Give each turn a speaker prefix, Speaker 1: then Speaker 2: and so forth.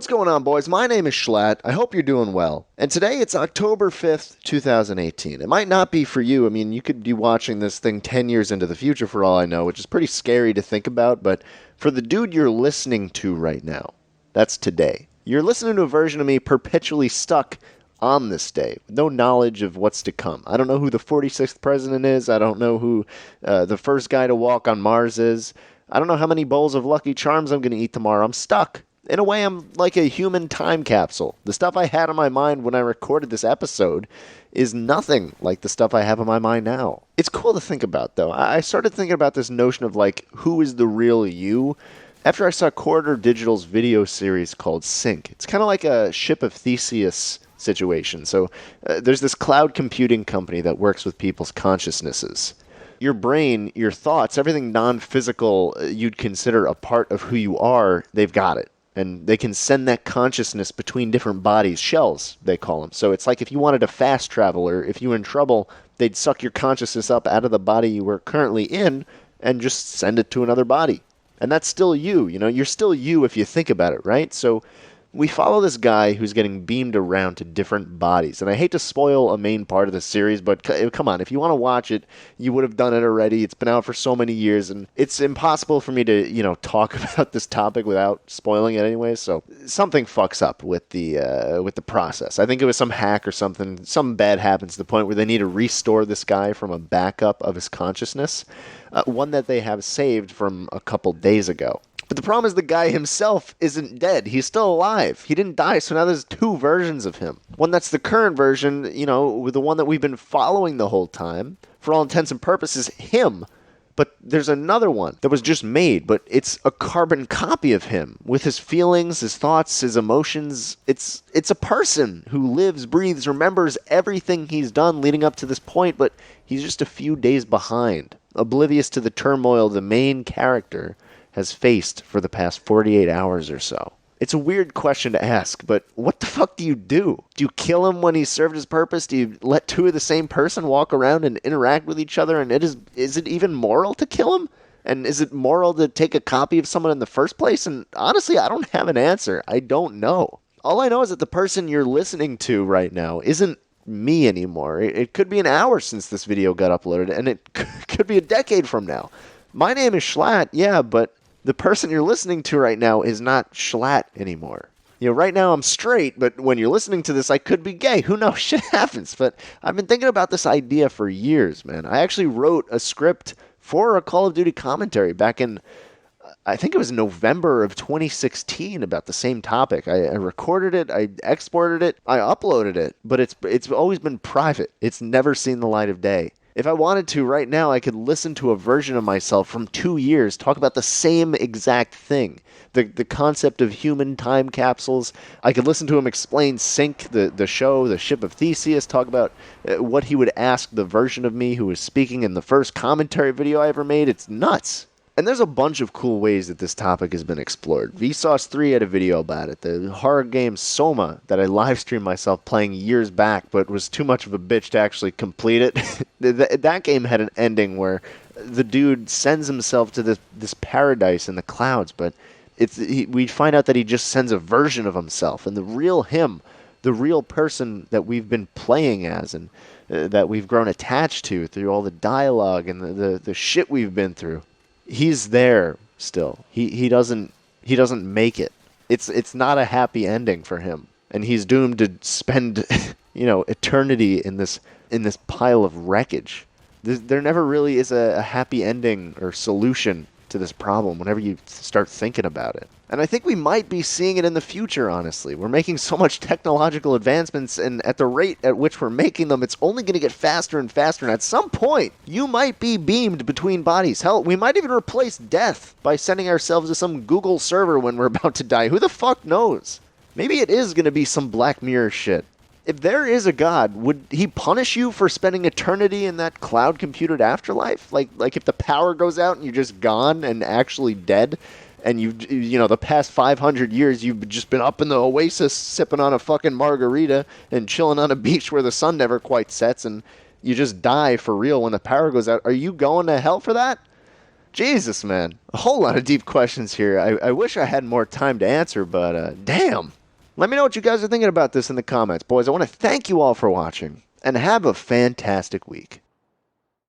Speaker 1: What's going on, boys? My name is Schlatt. I hope you're doing well. And today it's October 5th, 2018. It might not be for you. I mean, you could be watching this thing 10 years into the future for all I know, which is pretty scary to think about. But for the dude you're listening to right now, that's today. You're listening to a version of me perpetually stuck on this day, with no knowledge of what's to come. I don't know who the 46th president is. I don't know who the first guy to walk on Mars is. I don't know how many bowls of Lucky Charms I'm going to eat tomorrow. I'm stuck. In a way, I'm like a human time capsule. The stuff I had in my mind when I recorded this episode is nothing like the stuff I have in my mind now. It's cool to think about, though. I started thinking about this notion of, like, who is the real you after I saw Corridor Digital's video series called Sync. It's kind of like a Ship of Theseus situation. So there's this cloud computing company that works with people's consciousnesses. Your brain, your thoughts, everything non-physical you'd consider a part of who you are, they've got it. And they can send that consciousness between different bodies, shells, they call them. So it's like if you wanted to fast travel, or if you were in trouble, they'd suck your consciousness up out of the body you were currently in and just send it to another body. And that's still you, you know? You're still you if you think about it, right? So we follow this guy who's getting beamed around to different bodies. And I hate to spoil a main part of the series, but come on, if you want to watch it, you would have done it already. It's been out for so many years, and it's impossible for me to, talk about this topic without spoiling it anyway. So something fucks up with the process. I think it was some hack or something. Something bad happens to the point where they need to restore this guy from a backup of his consciousness, one that they have saved from a couple days ago. But the problem is the guy himself isn't dead. He's still alive. He didn't die, so now there's two versions of him. One that's the current version, with the one that we've been following the whole time. For all intents and purposes, him. But there's another one that was just made, but it's a carbon copy of him, with his feelings, his thoughts, his emotions. It's a person who lives, breathes, remembers everything he's done leading up to this point, but he's just a few days behind, oblivious to the turmoil the main character has faced for the past 48 hours or so. It's a weird question to ask, but what the fuck do you do? Do you kill him when he's served his purpose? Do you let two of the same person walk around and interact with each other? And is it even moral to kill him? And is it moral to take a copy of someone in the first place? And honestly, I don't have an answer. I don't know. All I know is that the person you're listening to right now isn't me anymore. It could be an hour since this video got uploaded, and it could be a decade from now. My name is Schlatt, yeah, but the person you're listening to right now is not Schlatt anymore. Right now I'm straight, but when you're listening to this, I could be gay. Who knows? Shit happens. But I've been thinking about this idea for years, man. I actually wrote a script for a Call of Duty commentary back in, I think it was November of 2016, about the same topic. I recorded it, I exported it, I uploaded it, but it's always been private. It's never seen the light of day. If I wanted to, right now, I could listen to a version of myself from 2 years talk about the same exact thing. The concept of human time capsules. I could listen to him explain Sync, the show, the Ship of Theseus, talk about what he would ask the version of me who was speaking in the first commentary video I ever made. It's nuts. And there's a bunch of cool ways that this topic has been explored. Vsauce3 had a video about it. The horror game Soma that I live streamed myself playing years back, but was too much of a bitch to actually complete it. That game had an ending where the dude sends himself to this paradise in the clouds, but we find out that he just sends a version of himself. And the real him, the real person that we've been playing as and that we've grown attached to through all the dialogue and the shit we've been through, he's there still. He doesn't make it. It's not a happy ending for him, and he's doomed to spend eternity in this pile of wreckage. There never really is a happy ending or solution to this problem whenever you start thinking about it. And I think we might be seeing it in the future, honestly. We're making so much technological advancements, and at the rate at which we're making them, it's only going to get faster and faster. And at some point, you might be beamed between bodies. Hell, we might even replace death by sending ourselves to some Google server when we're about to die. Who the fuck knows? Maybe it is going to be some Black Mirror shit. If there is a God, would he punish you for spending eternity in that cloud-computed afterlife? Like if the power goes out and you're just gone and actually dead, and the past 500 years you've just been up in the oasis sipping on a fucking margarita and chilling on a beach where the sun never quite sets, and you just die for real when the power goes out. Are you going to hell for that? Jesus, man. A whole lot of deep questions here. I wish I had more time to answer, but damn. Let me know what you guys are thinking about this in the comments. Boys, I want to thank you all for watching, and have a fantastic week.